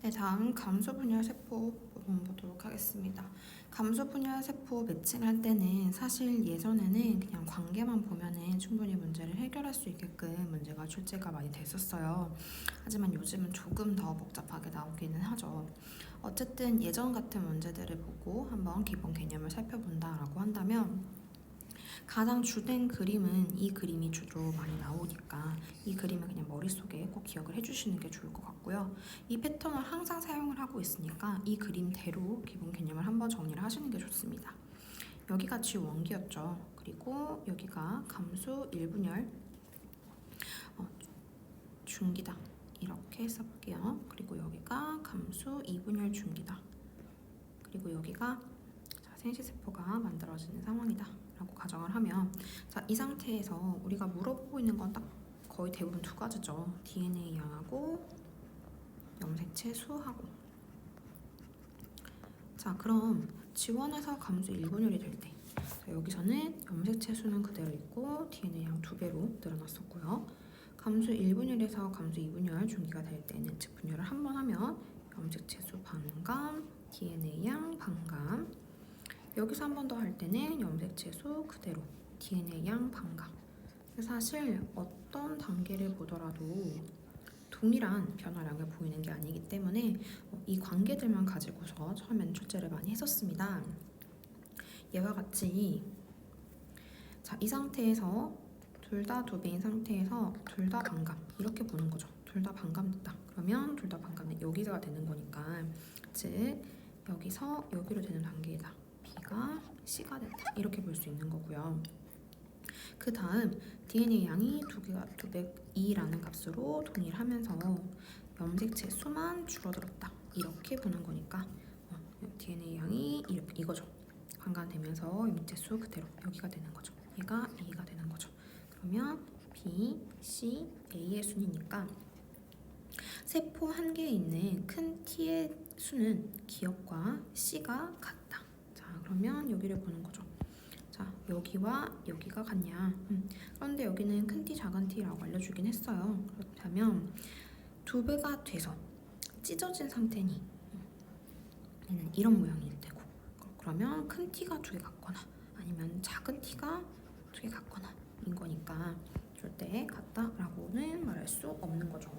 네, 다음 감소 분열 세포 부분 보도록 하겠습니다. 감소 분열 세포 매칭할 때는 사실 예전에는 그냥 관계만 보면은 충분히 문제를 해결할 수 있게끔 문제가 출제가 많이 됐었어요. 하지만 요즘은 조금 더 복잡하게 나오기는 하죠. 어쨌든 예전 같은 문제들을 보고 한번 기본 개념을 살펴본다라고 한다면 가장 주된 그림은 이 그림이 주로 많이 나오니까 이 그림을 그냥 머릿속에 꼭 기억을 해주시는 게 좋을 것 같고요. 이 패턴을 항상 사용을 하고 있으니까 이 그림대로 기본 개념을 한번 정리를 하시는 게 좋습니다. 여기가 G1기였죠. 그리고 여기가 감소 1분열 중기다. 이렇게 써볼게요. 그리고 여기가 감소 2분열 중기다. 그리고 여기가 생시세포가 만들어지는 상황이다 라고 가정을 하면 이 상태에서 우리가 물어보고 있는 건 딱 거의 대부분 두 가지죠. DNA 양하고 염색체 수하고. 그럼 G1에서 감소 1분열이 될 때 여기서는 염색체 수는 그대로 있고 DNA 양 2배로 늘어났었고요. 감소 1분열에서 감소 2분열 중기가 될 때는 즉 분열을 한 번 하면 염색체 수 반감, DNA 양 반감. 여기서 한 번 더 할 때는 염색체 수 그대로 DNA 양 반감. 사실 어떤 단계를 보더라도 동일한 변화량을 보이는 게 아니기 때문에 이 관계들만 가지고서 처음에는 출제를 많이 했었습니다. 얘와 같이 이 상태에서 둘 다 2배인 상태에서 둘 다 반감 이렇게 보는 거죠. 둘 다 반감됐다. 그러면 둘 다 반감된 여기가 되는 거니까 즉 여기서 여기로 되는 단계이다. B가 C가 됐다. 이렇게 볼 수 있는 거고요. 그 다음 DNA 양이 202라는 값으로 동일하면서 염색체 수만 줄어들었다. 이렇게 보는 거니까 DNA 양이 이거죠. 반감되면서 염색체 수 그대로 여기가 되는 거죠. 얘가 A가 되는 거죠. 그러면 B, C, A의 순이니까 세포 한 개에 있는 큰 T의 수는 기업과 C가 같다. 그러면 여기를 보는 거죠. 여기와 여기가 같냐? 그런데 여기는 큰 T, 작은 T라고 알려주긴 했어요. 그렇다면 2배가 돼서 찢어진 상태니 얘는 이런 모양이 되고 그러면 큰 T가 2개 같거나 아니면 작은 T가 2개 같거나 인 거니까 절대 같다라고는 말할 수 없는 거죠.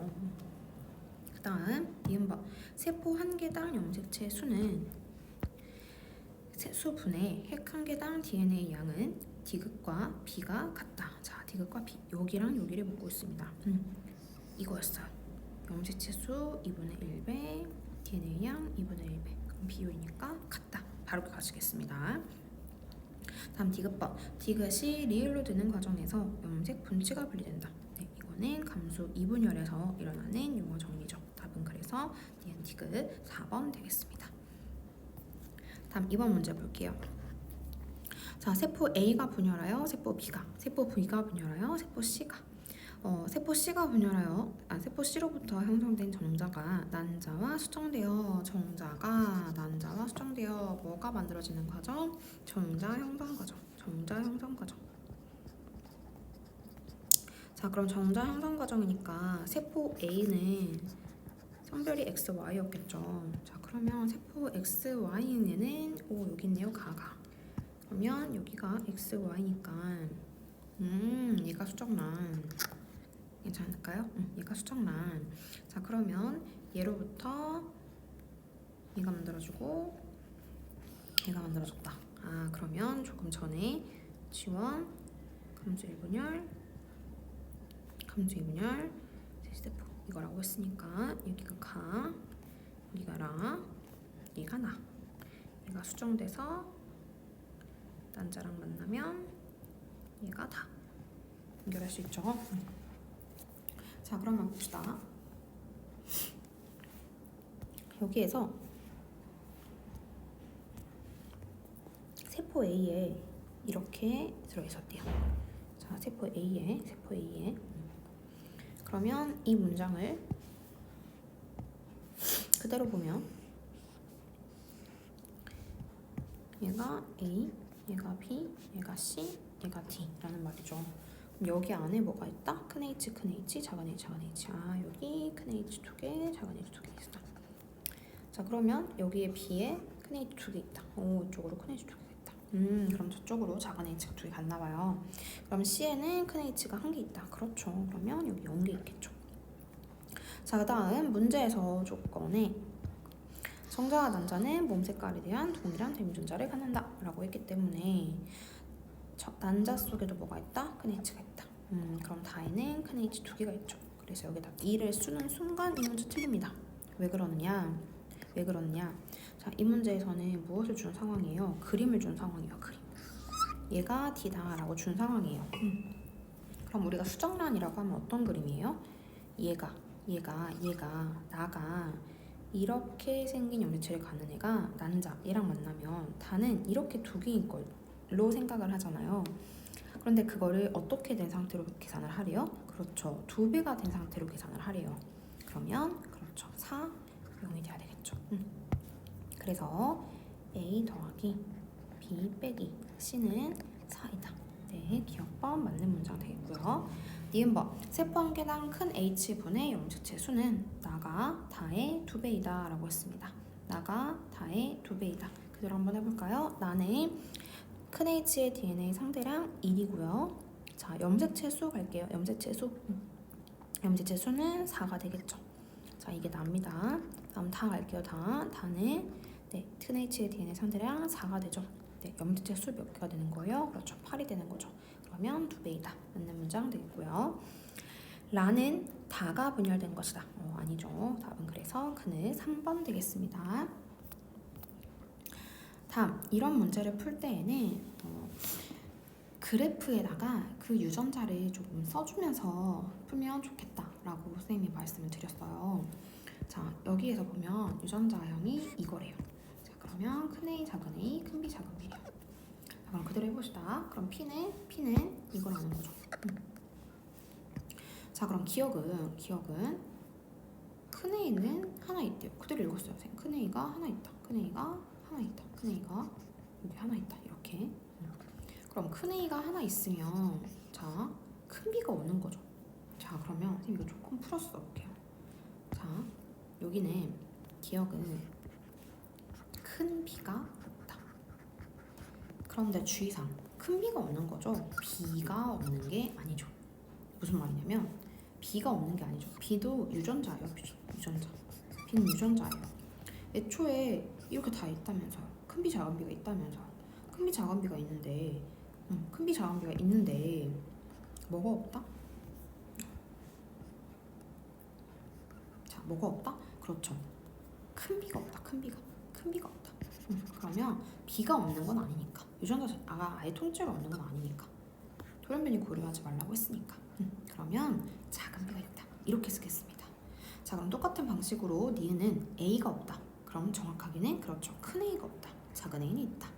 그 다음 이음바 세포 한 개당 염색체 수는 수분의 핵 한 개당 DNA 양은 D극과 B가 같다. D극과 B 여기랑 여기를 묻고 있습니다. 이거였어요. 염색체 수 2분의 1배, DNA 양 2분의 1배. 그럼 비율이니까 같다. 바로 가시겠습니다. 다음 D극법. D극이 리을로 드는 과정에서 염색 분치가 분리된다. 이거는 감소 2분열에서 일어나는 용어 정리죠. 답은 그래서 D극 4번 되겠습니다. 다음 2번 문제 볼게요. 세포 A가 분열하여 세포 B가 분열하여 세포 C가 세포 C가 분열하여 세포 C로부터 형성된 정자가 난자와 수정되어 뭐가 만들어지는 과정? 정자 형성 과정. 그럼 정자 형성 과정이니까 세포 A는 성별이 XY였겠죠. 그러면 세포 XY에는 여기 있네요. 가가. 그러면 여기가 XY니까 얘가 수정란. 괜찮을까요? 얘가 수정란. 그러면 얘로부터 얘가 만들어주고 얘가 만들어졌다. 그러면 조금 전에 G1 감소 1분열 세포 이거라고 했으니까 여기가 가, 여기가 라, 얘가 나. 얘가 수정돼서 난자랑 만나면 얘가 다. 연결할 수 있죠. 그러면 봅시다. 여기에서 세포 A에 이렇게 들어있었대요. 세포 A에 그러면 이 문장을 그대로 보면 얘가 A, 얘가 B, 얘가 C, 얘가 D라는 말이죠. 여기 안에 뭐가 있다? 큰 H, 작은 H. 여기 큰 H 2개, 작은 H 2개 있다. 자 그러면 여기에 B에 큰 H 두 개 있다. 오 이쪽으로 큰 H 두 개가 있다. 그럼 저쪽으로 작은 H가 두 개 갔나 봐요. 그럼 C에는 큰 H가 한 개 있다. 그렇죠. 그러면 여기 0개 있겠죠. 자 그 다음 문제에서 조건에 정자와 난자는 몸 색깔에 대한 동일한 대문전자를 갖는다 라고 했기 때문에 난자 속에도 뭐가 있다? 큰 H가 있다. 그럼 다에는 큰 H 두 개가 있죠. 그래서 여기다 2를 쓰는 순간 이 문제 틀립니다. 왜 그러느냐? 자, 이 문제에서는 무엇을 준 상황이에요? 그림을 준 상황이에요. 그림. 얘가 D다 라고 준 상황이에요. 그럼 우리가 수정란이라고 하면 어떤 그림이에요? 얘가 나가 이렇게 생긴 염색체를 가는 애가 난자 얘랑 만나면 다는 이렇게 두 개인 걸로 생각을 하잖아요. 그런데 그거를 어떻게 된 상태로 계산을 하래요? 그렇죠. 2배가 된 상태로 계산을 하래요. 그러면 그렇죠. 4, 0이 돼야 되겠죠. 그래서 A 더하기 B 빼기 C는 4이다. 네, 기억법 맞는 문장 되겠고요. 니은법 세포 한 개당 큰 H분의 염색체 수는 나가 다의 2배이다 라고 했습니다. 나가 다의 2배이다. 그대로 한번 해볼까요? 나는 큰 H의 DNA 상대량 1이고요. 자, 염색체 수 갈게요. 염색체 수는 4가 되겠죠. 자, 이게 나입니다. 다음 다 갈게요. 다는 네, 큰 H의 DNA 상대량 4가 되죠. 네, 염색체 수 몇 개가 되는 거예요? 그렇죠. 8이 되는 거죠. 그러면 2배이다. 맞는 문장 되겠고요. 라는 다가 분열된 것이다. 아니죠. 답은 그래서 그는 3번 되겠습니다. 다음 이런 문제를 풀 때에는 그래프에다가 그 유전자를 조금 써주면서 풀면 좋겠다라고 선생님이 말씀을 드렸어요. 자 여기에서 보면 유전자형이 이거래요. 자 그러면 큰 A, 작은 A, 큰 B, 작은 B래요. 자 그럼 그대로 해봅시다. 그럼 P는 이거라는 거죠. 자 그럼 기억은 큰 A는 하나 있대요. 그대로 읽었어요. 선생님. 큰 A가 하나 있다. 큰 A가 여기 하나 있다. 이렇게. 그럼 큰 A가 하나 있으면 자 큰 B가 오는 거죠. 자 그러면 선생님 이거 조금 풀어서 써볼게요. 자 여기는 기억은 큰 B가 없다. 그런데 주의사항 큰 B가 없는 거죠. B가 없는 게 아니죠. 무슨 말이냐면 B가 없는 게 아니죠. B도 유전자예요. 유전자. B는 유전자예요. 애초에 이렇게 다 있다면서요. 큰 B 작은 B가 있다면서요. 큰 B 작은 B가 있는데 큰 B 작은 B가 있는데 뭐가 없다? 자 뭐가 없다? 그렇죠. 큰 B가 없다. 큰 B가 없다. 그러면 B가 없는 건 아니니까 유전자가 아예 통째로 없는 건 아니니까 돌연변이 고려하지 말라고 했으니까 그러면 작은 B가 있다. 이렇게 쓰겠습니다. 자 그럼 똑같은 방식으로 니은은 A가 없다. 그럼 정확하게는 그렇죠. 큰 A가 없다. 작은 A는 있다.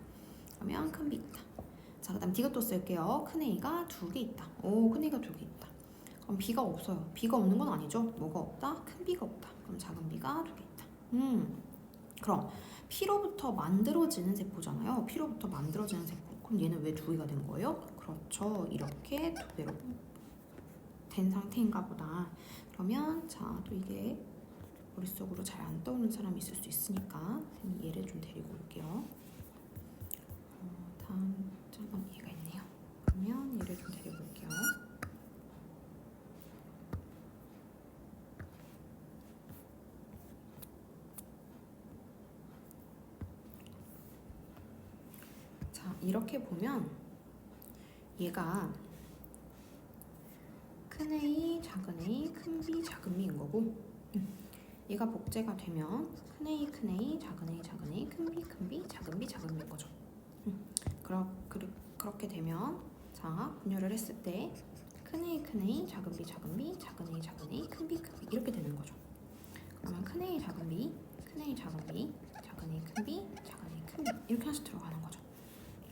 그러면 큰 B 있다. 자 그 다음 D가 또 쓸게요. 큰 A가 2개 있다. 오 큰 A가 2개 있다. 그럼 B가 없어요. B가 없는 건 아니죠. 뭐가 없다? 큰 B가 없다. 그럼 작은 B가 2개 있다. 그럼 P로부터 만들어지는 세포잖아요. P로부터 만들어지는 세포. 그럼 얘는 왜 2개가 된 거예요? 그렇죠. 이렇게 2배로 된 상태인가 보다. 그러면 자 또 이게 머릿속으로 잘 안 떠오르는 사람이 있을 수 있으니까 얘를 좀 데리고 올게요. 다음 짤방 얘가 있네요. 그러면 얘를 좀 데리고 올게요. 자 이렇게 보면 얘가 큰 A, 작은 A, 큰 B, 작은 B인 거고 얘가 복제가 되면 큰 A, 작은 A, 작은 A, 큰 B, 작은 B, 작은 B인 거죠. 그렇게 되면 자 분열을 했을 때 큰 A, 작은 B, 작은 B, 작은 A, 작은 A, 큰 B 이렇게 되는 거죠. 그러면 큰 A, 작은 B, 큰 A, 작은 B, 작은 A, 큰 B, 작은 A, 큰 B 이렇게 하나씩 들어가는 거죠.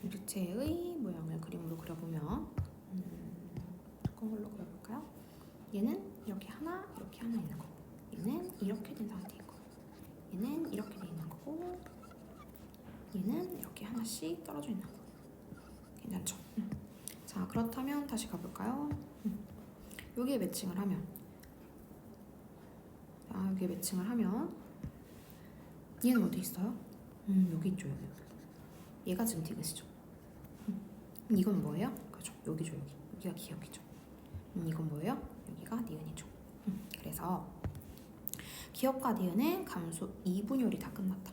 염색체의 모양을 그림으로 그려보면 두꺼운 걸로 그려볼까요? 얘는 이렇게 하나 있는 거고 얘는 이렇게 된 상태인 거고 얘는 이렇게 돼 있는 거고 얘는 이렇게 하나씩 떨어져 있는 거. 괜찮죠? 자 그렇다면 다시 가볼까요? 여기에 매칭을 하면 얘는 어디 있어요? 여기 있죠, 여기. 얘가 지금 디귿이죠. 이건 뭐예요? 그죠, 여기죠, 여기. 여기가 기억이죠. 이건 뭐예요? 여기가 니은이죠. 그래서 기억과 니은은 감수 이분율이 다 끝났다.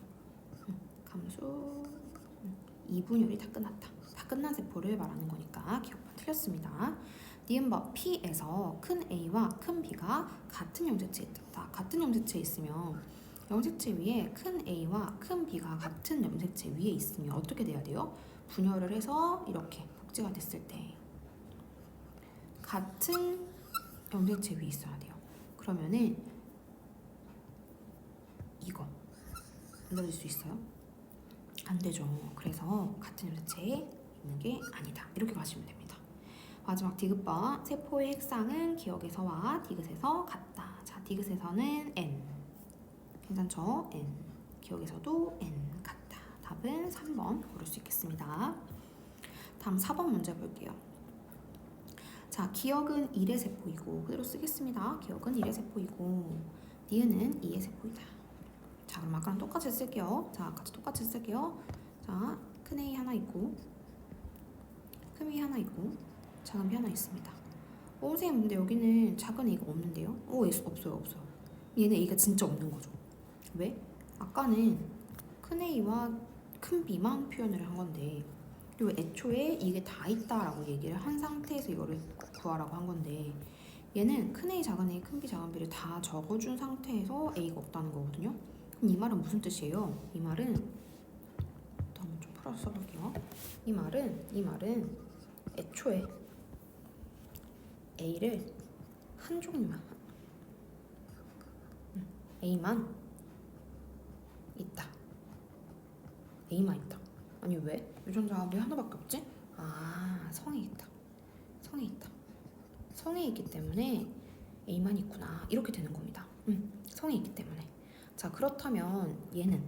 감수 이분율이 다 끝났다. 다 끝난 세포를 말하는 거니까 기억과 틀렸습니다. 니은법 P에서 큰 A와 큰 B가 같은 영색체에 있다. 같은 영색체에 있으면 영색체 위에 큰 A와 큰 B가 같은 영색체 위에 있으면 어떻게 돼야 돼요? 분열을 해서 이렇게 복제가 됐을 때 같은 영색체 위에 있어야 돼요. 그러면은 이거 만들어질 수 있어요? 안 되죠. 그래서 같은 염색체에 있는 게 아니다. 이렇게 가시면 됩니다. 마지막 디귿번 세포의 핵상은 기억에서와 디귿에서 같다. 자, 디귿에서는 N. 괜찮죠? N. 기억에서도 N 같다. 답은 3번 고를 수 있겠습니다. 다음 4번 문제 볼게요. 자, 기억은 1의 세포이고 그대로 쓰겠습니다. 기억은 1의 세포이고 니은은 2의 세포이다. 자, 그럼 아까랑 똑같이 쓸게요. 자, 같이 똑같이 쓸게요. 자, 큰 A 하나 있고 큰 B 하나 있고 작은 B 하나 있습니다. 선생님 근데 여기는 작은 A가 없는데요? 없어요. 얘는 A가 진짜 없는 거죠. 왜? 아까는 큰 A와 큰 B만 표현을 한 건데 그리고 애초에 이게 다 있다라고 얘기를 한 상태에서 이거를 구하라고 한 건데 얘는 큰 A, 작은 A, 큰 B, 작은 B를 다 적어준 상태에서 A가 없다는 거거든요. 이 말은 무슨 뜻이에요? 이 말은 한번 좀 풀어서 써볼게요. 이 말은 애초에 A를 한 종류만 A만 있다. A만 있다. 아니 왜? 유전자가 왜 하나밖에 없지? 아, 성에 있다. 성에 있기 때문에 A만 있구나. 이렇게 되는 겁니다. 성에 있기 때문에. 자, 그렇다면 얘는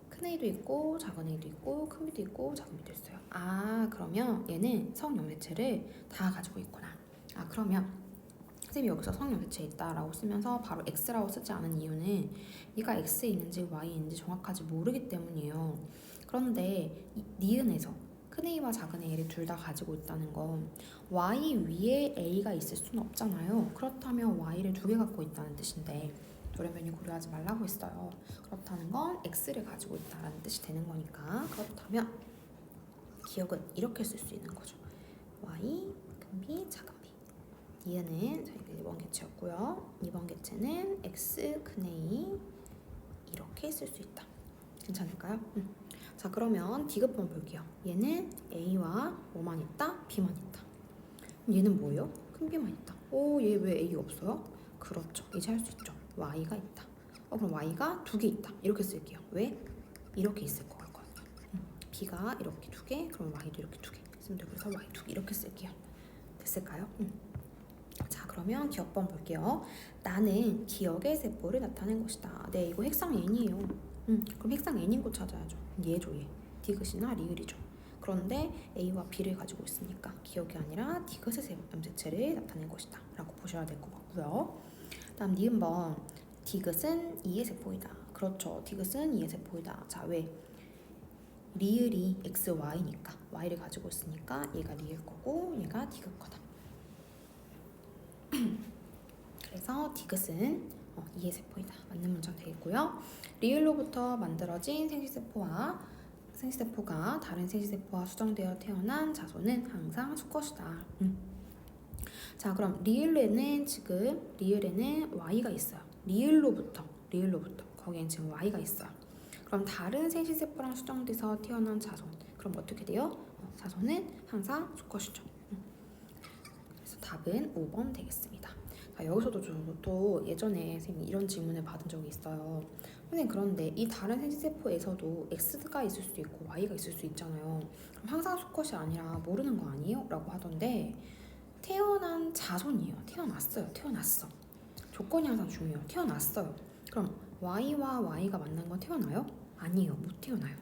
큰 A도 있고 작은 A도 있고 큰 B도 있고 작은 B도 있어요. 아, 그러면 얘는 성염색체를 다 가지고 있구나. 아, 그러면 선생님이 여기서 성염색체에 있다라고 쓰면서 바로 X라고 쓰지 않은 이유는 얘가 X에 있는지 Y에 있는지 정확하지 모르기 때문이에요. 그런데 니은에서 큰 A와 작은 A를 둘 다 가지고 있다는 건 Y 위에 A가 있을 수는 없잖아요. 그렇다면 Y를 두 개 갖고 있다는 뜻인데 돌연변이 고려하지 말라고 했어요. 그렇다는 건 X를 가지고 있다는 뜻이 되는 거니까 그렇다면 기억은 이렇게 쓸 수 있는 거죠. Y, 큰 B, 작은 B. 니은은 저희가 1번 개체였고요. 2번 개체는 X, 큰 A 이렇게 쓸 수 있다. 괜찮을까요? 자, 그러면 디귿번 볼게요. 얘는 A와 뭐만 있다? B만 있다. 얘는 뭐예요? 큰 B만 있다. 얘 왜 A 없어요? 그렇죠. 이제 할 수 있죠. Y가 있다. 그럼 Y가 두 개 있다. 이렇게 쓸게요. 왜? 이렇게 있을 것 같거든요. B가 이렇게 두 개, 그럼 Y도 이렇게 두 개. 쓰면 되고 그래서 Y 두 개 이렇게 쓸게요. 됐을까요? 자, 그러면 기억번 볼게요. 나는 기억의 세포를 나타낸 것이다. 네, 이거 핵상 N이에요. 그럼 핵상 N인 거 찾아야죠. 얘죠, 얘. 디귿이나 리을이죠. 그런데 A와 B를 가지고 있으니까 기억이 아니라 디귿의 염색체를 나타낸 것이다 라고 보셔야 될 것 같고요. 다음 니은번 디귿은 2의 세포이다. 그렇죠. 디귿은 2의 세포이다. 자, 왜? 리을이 X, Y니까 Y를 가지고 있으니까 얘가 리을 거고 얘가 디귿 거다. 그래서 디귿은 2의 세포이다. 맞는 문장 되겠고요. 리을로부터 만들어진 생식세포가 다른 생식세포와 수정되어 태어난 자손은 항상 수컷이다. 자, 그럼 리을에는 Y가 있어요. 리을로부터 거기엔 지금 Y가 있어요. 그럼 다른 생식세포랑 수정돼서 태어난 자손, 그럼 어떻게 돼요? 자손은 항상 수컷이죠. 그래서 답은 5번 되겠습니다. 자, 여기서도 또 예전에 선생님이 이런 질문을 받은 적이 있어요. 선생님, 그런데 이 다른 생식세포에서도 X가 있을 수 있고 Y가 있을 수 있잖아요. 그럼 항상 수컷이 아니라 모르는 거 아니에요? 라고 하던데 태어난 자손이에요. 태어났어. 조건이 항상 중요해요. 태어났어요. 그럼 Y와 Y가 만난 건 태어나요? 아니에요. 못 태어나요.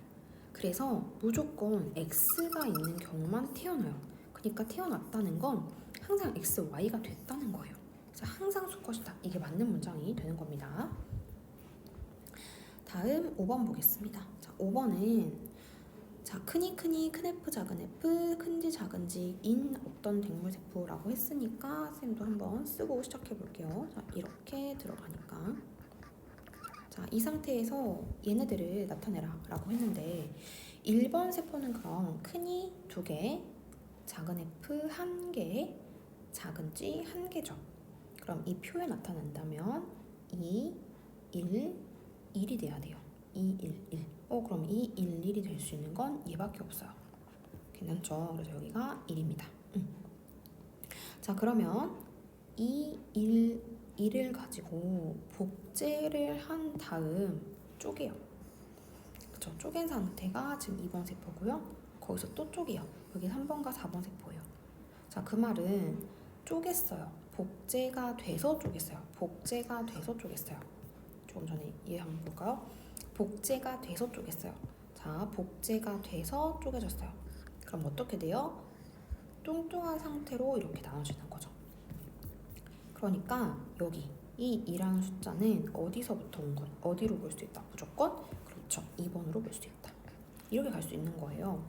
그래서 무조건 X가 있는 경우만 태어나요. 그러니까 태어났다는 건 항상 X, Y가 됐다는 거예요. 그래서 항상 수컷이다. 이게 맞는 문장이 되는 겁니다. 다음 5번 보겠습니다. 자, 5번은 자, 크니 큰 F 작은 F 큰지 작은지 인 어떤 백물 세포라고 했으니까 쌤도 한번 쓰고 시작해 볼게요. 자, 이렇게 들어가니까 자, 이 상태에서 얘네들을 나타내라 라고 했는데 1번 세포는 그럼 크니 2개, 작은 F 1개, 작은 G 1개죠. 그럼 이 표에 나타난다면 2, 1, 1이 돼야 돼요. 2, 1, 1. 그럼 2, 1, 1이 될 수 있는 건 얘밖에 없어요. 괜찮죠? 그래서 여기가 1입니다. 자, 그러면 2, 1, 1을 가지고 복제를 한 다음 쪼개요. 그쵸? 쪼갠 상태가 지금 2번 세포고요. 거기서 또 쪼개요. 여기 3번과 4번 세포예요. 자, 그 말은 쪼갰어요. 복제가 돼서 쪼갰어요. 복제가 돼서 쪼갰어요. 조금 전에 이해 한번 볼까요? 복제가 돼서 쪼갰어요. 자, 복제가 돼서 쪼개졌어요. 그럼 어떻게 돼요? 뚱뚱한 상태로 이렇게 나눠지는 거죠. 그러니까 여기 이 2라는 숫자는 어디서부터 온 건? 어디로 볼 수 있다? 무조건? 그렇죠. 2번으로 볼 수 있다. 이렇게 갈 수 있는 거예요.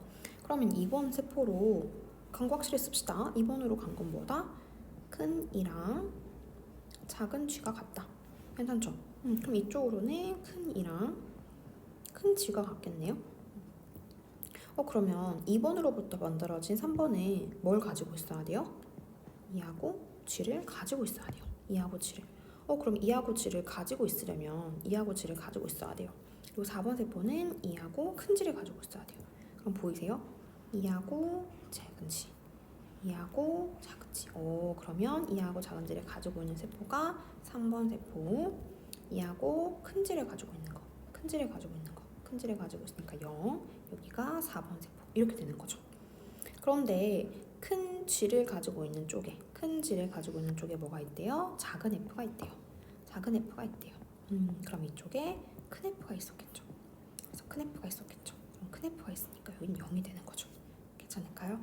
그러면 2번 세포로 간 거 확실히 씁시다. 2번으로 간 건 뭐다? 큰 2랑 작은 G가 같다. 괜찮죠? 그럼 이쪽으로는 큰 2랑 큰 G가 같겠네요. 그러면 2번으로부터 만들어진 3번에 뭘 가지고 있어야 돼요? 2하고 G를 가지고 있어야 돼요. 2하고 G를. 그럼 2하고 G를 가지고 있으려면 2하고 G를 가지고 있어야 돼요. 그리고 4번 세포는 2하고 큰 G를 가지고 있어야 돼요. 그럼 보이세요? 2하고 작은 G, 2하고 작은 G. 그러면 2하고 작은 G를 가지고 있는 세포가 3번 세포. 2하고 큰 G를 가지고 있는 거, 큰 G를 가지고 있는 거, 큰 G를 가지고 있으니까 0. 여기가 4번 세포. 이렇게 되는 거죠. 그런데 큰 G를 가지고 있는 쪽에, 큰 G를 가지고 있는 쪽에 뭐가 있대요? 작은 F가 있대요. 작은 F가 있대요. 그럼 이쪽에 큰 F가 있었겠죠. 그래서 큰 F가 있었겠죠. 그럼 큰 F가 있으니까 여기는 0이 되는 거죠. 괜찮을까요?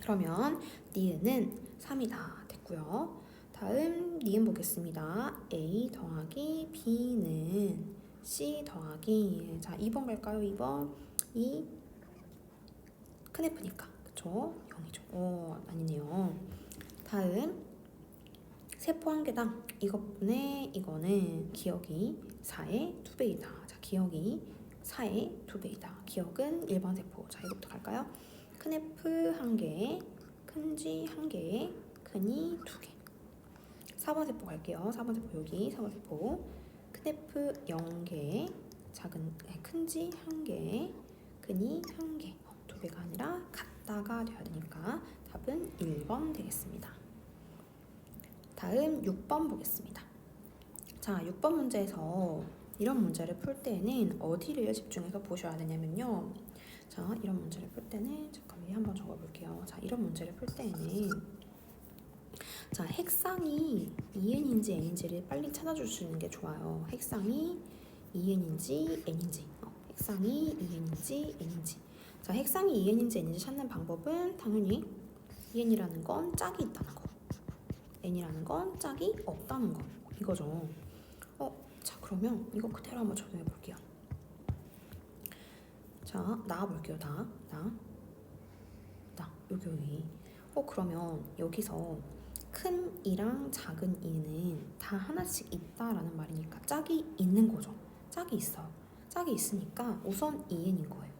그러면 니은은 3이다 됐고요. 다음 니은 보겠습니다. A 더하기 B는 C 더하기 자 2번 갈까요? 2번 이 큰 F니까 그쵸? 0이죠. 아니네요. 다음 세포 한 개당 이것분의 이거는 기억이 4의 2배이다. 자, 기억이 4의 2배이다. 기억은 1번 세포. 자, 이거부터 갈까요? 큰 F 한 개, 큰 G 한 개, 큰 E 2개. 4번 세포 갈게요. 4번 세포 여기 4번 세포. 큰 F 0개, 큰 G 한 개, 큰 E 한 개. 2배가 아니라 같다가 돼야 되니까 답은 1번 되겠습니다. 다음 6번 보겠습니다. 자, 6번 문제에서 이런 문제를 풀 때는 어디를 집중해서 보셔야 되냐면요. 자, 이런 문제를 풀 때는 잠깐 위에 한번 적어볼게요. 자, 이런 문제를 풀 때는 자, 핵상이 2n인지 n인지를 빨리 찾아주시는 게 좋아요. 핵상이 2n인지 n인지 핵상이 2n인지 n인지 자, 핵상이 2n인지 n인지 찾는 방법은 당연히 2n이라는 건 짝이 있다는 거 n이라는 건 짝이 없다는 거 이거죠. 자, 그러면 이거 그대로 한번 적용해 볼게요. 자, 나와볼게요. 여기. 그러면 여기서 큰 2랑 작은 2는 다 하나씩 있다라는 말이니까 짝이 있는 거죠. 짝이 있어요. 짝이 있으니까 우선 2n인 거예요.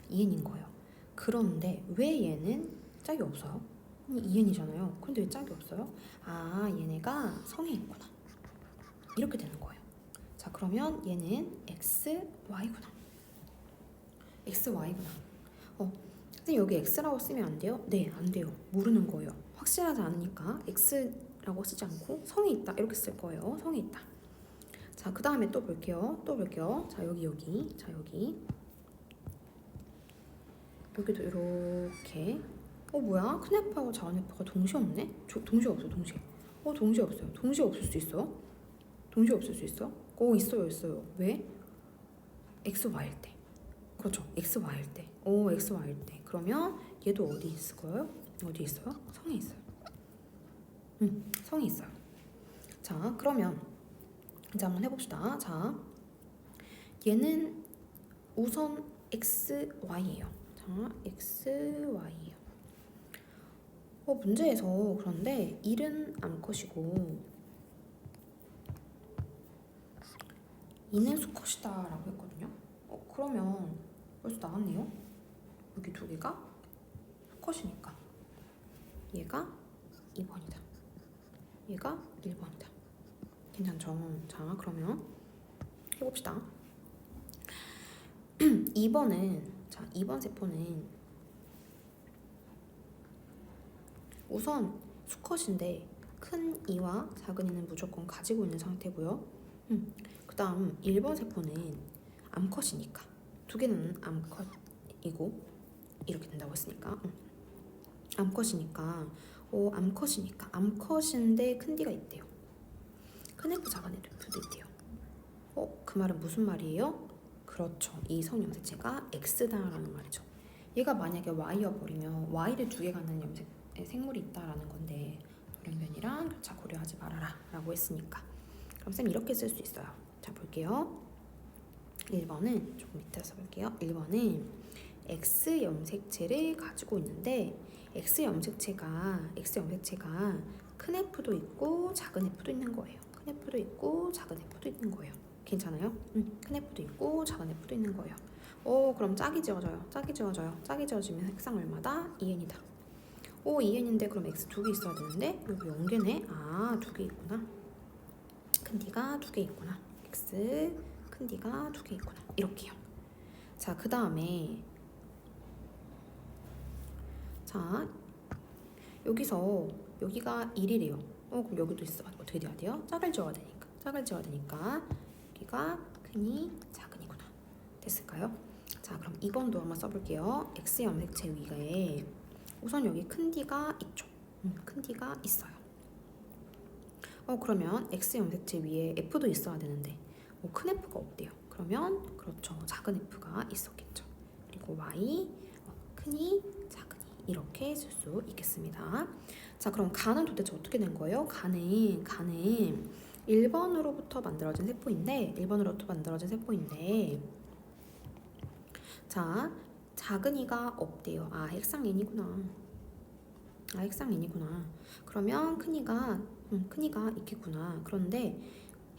2n인 거예요. 그런데 왜 얘는 짝이 없어요? 2n이잖아요. 근데 왜 짝이 없어요? 아, 얘네가 성에 있구나. 이렇게 되는 거예요. 자, 그러면 얘는 XY구나. XY구나. 선생님 여기 X라고 쓰면 안 돼요? 네, 안 돼요. 모르는 거예요. 확실하지 않으니까 X라고 쓰지 않고 성에 있다 이렇게 쓸 거예요. 성에 있다. 자, 그 다음에 또 볼게요. 자, 여기. 자, 여기도 이렇게. 뭐야? 큰 F하고 작은 F가 동시에 없네? 동시에 없어, 동시에. 동시에 없어요. 동시에 없을 수 있어? 동시에 없을 수 있어? 있어요. 왜? XY일 때. 그렇죠. XY일 때. XY일 때. 그러면 얘도 어디 있을 거예요? 어디 있어요? 성에 있어요. 성에 있어요. 자, 그러면 이제 한번 해봅시다. 자, 얘는 우선 XY예요. 자, XY예요. 문제에서 그런데 1은 암컷이고 2는 수컷이다 라고 했거든요. 그러면 벌써 나왔네요. 여기 두 개가 수컷이니까 얘가 2번이다. 얘가 1번이다. 괜찮죠? 자, 그러면 해봅시다. 2번 세포는 우선 수컷인데 큰 이와 작은 이는 무조건 가지고 있는 상태고요. 그 다음 1번 세포는 암컷이니까 두 개는 암컷이고 이렇게 된다고 했으니까 암컷인데 큰 D가 있대요. 큰 F 작은 F도 있대요. 그 말은 무슨 말이에요? 그렇죠. 이 성염색체가 X다라는 말이죠. 얘가 만약에 Y여버리면 Y를 두 개 갖는 생물이 있다라는 건데 돌연변이랑 교차 고려하지 말아라 라고 했으니까 그럼 쌤 이렇게 쓸 수 있어요. 자, 볼게요. 1번은 조금 이따 써볼게요. 1번은 X 염색체를 가지고 있는데 X 염색체가 큰 F도 있고 작은 F도 있는 거예요. 큰 F도 있고 작은 F도 있는 거예요. 괜찮아요? 큰 F도 있고 작은 F도 있는 거예요. 그럼 짝이 지어져요. 짝이 지어지면 색상 얼마다? 2n이다. 2n인데 그럼 X 두 개 있어야 되는데 여기 0개네. 두 개 있구나. 큰 D가 두 개 있구나. X 큰 D가 두 개 있구나. 이렇게요. 자, 그 다음에 자, 여기가 1이래요. 그럼 여기도 있어. 어떻게 돼야 돼요? 짝을 지어야 되니까 여기가 크니 작으니구나. 됐을까요? 자, 그럼 2번도 한번 써볼게요. X 염색체 위에 우선 여기 큰 D가 있죠. 큰 D가 있어요. 그러면 X 염색체 위에 F도 있어야 되는데 큰 F가 없대요. 그러면 그렇죠. 작은 F가 있었겠죠. 그리고 Y 크니 작으니 이렇게 쓸 수 있겠습니다. 자, 그럼 간은 도대체 어떻게 된 거예요? 간은 1번으로부터 만들어진 세포인데 자, 작은 이가 없대요. 핵상 n이구나. 그러면 큰 이가 있겠구나. 그런데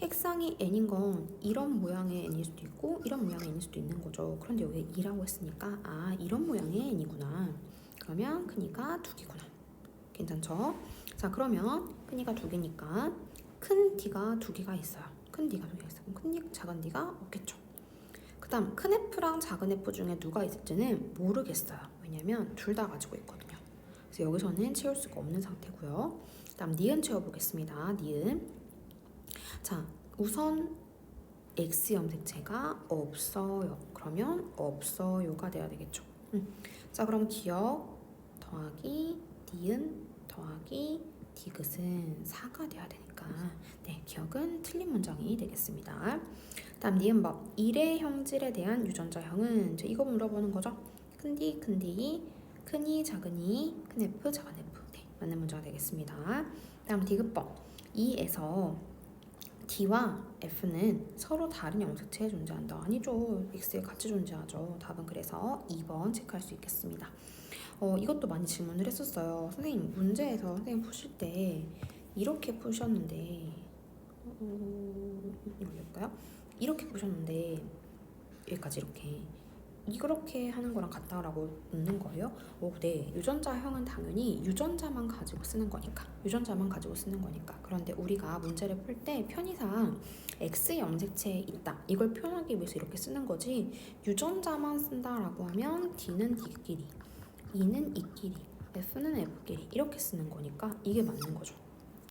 핵상이 n인 건 이런 모양의 n일 수도 있고 이런 모양의 n일 수도 있는 거죠. 그런데 여기 2라고 했으니까 이런 모양의 n이구나. 그러면 큰 이가 두 개구나. 괜찮죠? 자, 그러면 큰 이가 두 개니까 큰 D가 두 개가 있어요. 큰 D가 두 개가 있어요. 그럼 큰 D, 작은 D가 없겠죠. 그 다음 큰 F랑 작은 F 중에 누가 있을지는 모르겠어요. 왜냐면 둘 다 가지고 있거든요. 그래서 여기서는 채울 수가 없는 상태고요. 그 다음 니은 채워보겠습니다. 니은. 자, 우선 X 염색체가 없어요. 그러면 없어요가 돼야 되겠죠. 자, 그럼 기억 더하기 니은 더하기 디귿은 4가 돼야 되니까 기억은 틀린 문장이 되겠습니다. 다음 니은법 1의 형질에 대한 유전자형은 이거 물어보는 거죠. 큰 D, 크니, 작으니, 큰 F, 작은 F. 맞는 문제가 되겠습니다. 다음 디귿법 2에서 D와 F는 서로 다른 염색체에 존재한다. 아니죠. X에 같이 존재하죠. 답은 그래서 2번 체크할 수 있겠습니다. 이것도 많이 질문을 했었어요. 선생님 문제에서 선생님 푸실 때 이렇게 푸셨는데 이거 볼까요? 이렇게 푸셨는데 여기까지 이렇게 하는 거랑 같다라고 묻는 거예요. 네. 유전자형은 당연히 유전자만 가지고 쓰는 거니까. 그런데 우리가 문제를 풀 때 편의상 X 염색체에 있다. 이걸 표현하기 위해서 이렇게 쓰는 거지. 유전자만 쓴다라고 하면 D는 D끼리, E는 E끼리, F는 F끼리 이렇게 쓰는 거니까 이게 맞는 거죠.